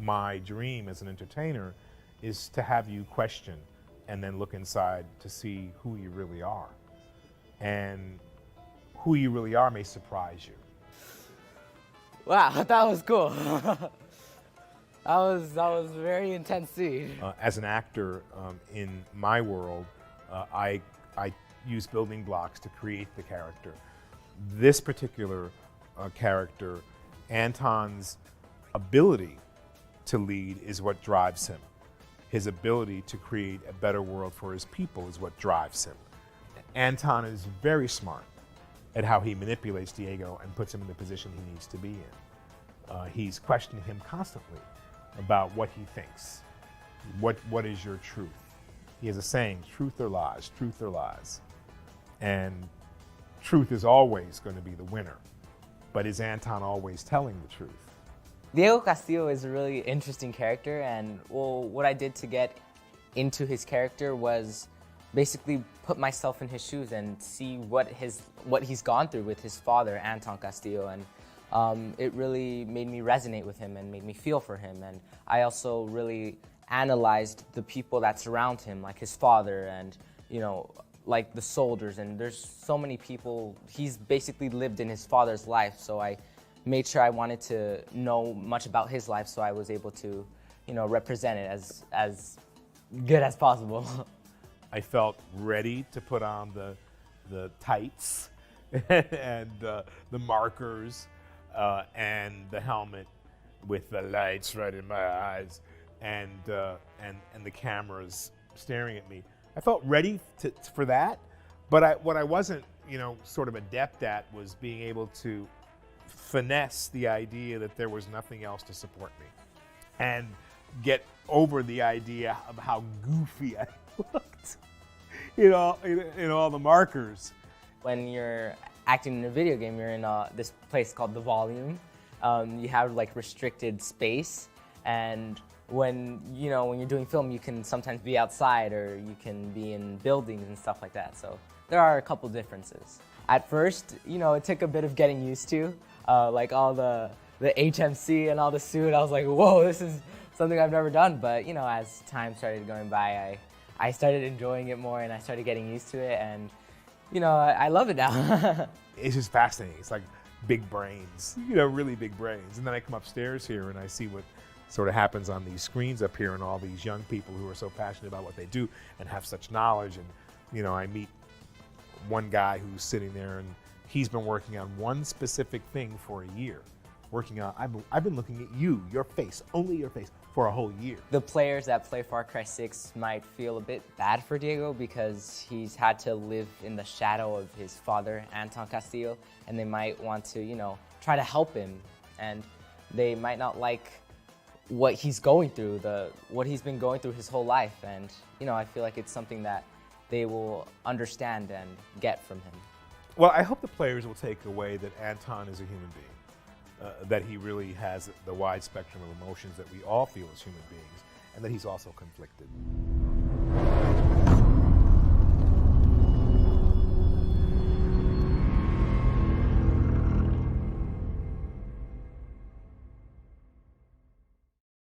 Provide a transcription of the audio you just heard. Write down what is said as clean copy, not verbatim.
my dream as an entertainer is to have you question and then look inside to see who you really are. And who you really are may surprise you. Wow, that was cool. that was a very intense scene. As an actor in my world, I use building blocks to create the character. This particular character, Anton's ability to lead is what drives him. His ability to create a better world for his people is what drives him. Anton is very smart at how he manipulates Diego and puts him in the position he needs to be in. He's questioning him constantly about what he thinks. What is your truth? He has a saying, truth or lies, truth or lies. And truth is always going to be the winner. But is Anton always telling the truth? Diego Castillo is a really interesting character, and well, what I did to get into his character was basically put myself in his shoes and see what he's gone through with his father, Anton Castillo, and it really made me resonate with him and made me feel for him. And I also really analyzed the people that surround him, like his father and, you know, like the soldiers, and there's so many people. He's basically lived in his father's life, so I made sure I wanted to know much about his life, so I was able to, you know, represent it as good as possible. I felt ready to put on the tights and the markers and the helmet with the lights right in my eyes and the cameras staring at me. I felt ready for that, but what I wasn't, you know, sort of adept at was being able to finesse the idea that there was nothing else to support me and get over the idea of how goofy I looked in all the markers. When you're acting in a video game, you're in this place called the volume. You have like restricted space, and when you're doing film, you can sometimes be outside or you can be in buildings and stuff like that. So there are a couple differences. At first, you know, it took a bit of getting used to, like all the HMC and all the suit. I was like, whoa, this is something I've never done. But you know, as time started going by, I started enjoying it more and I started getting used to it, and you know, I love it now. It's just fascinating. It's like big brains, you know, really big brains. And then I come upstairs here and I see what sort of happens on these screens up here and all these young people who are so passionate about what they do and have such knowledge. And, you know, I meet one guy who's sitting there and he's been working on one specific thing for a year. I've been looking at you, your face, only your face, for a whole year. The players that play Far Cry 6 might feel a bit bad for Diego because he's had to live in the shadow of his father, Anton Castillo, and they might want to, you know, try to help him, and they might not like what he's going through, what he's been going through his whole life, and you know, I feel like it's something that they will understand and get from him. Well, I hope the players will take away that Anton is a human being. That he really has the wide spectrum of emotions that we all feel as human beings, and that he's also conflicted.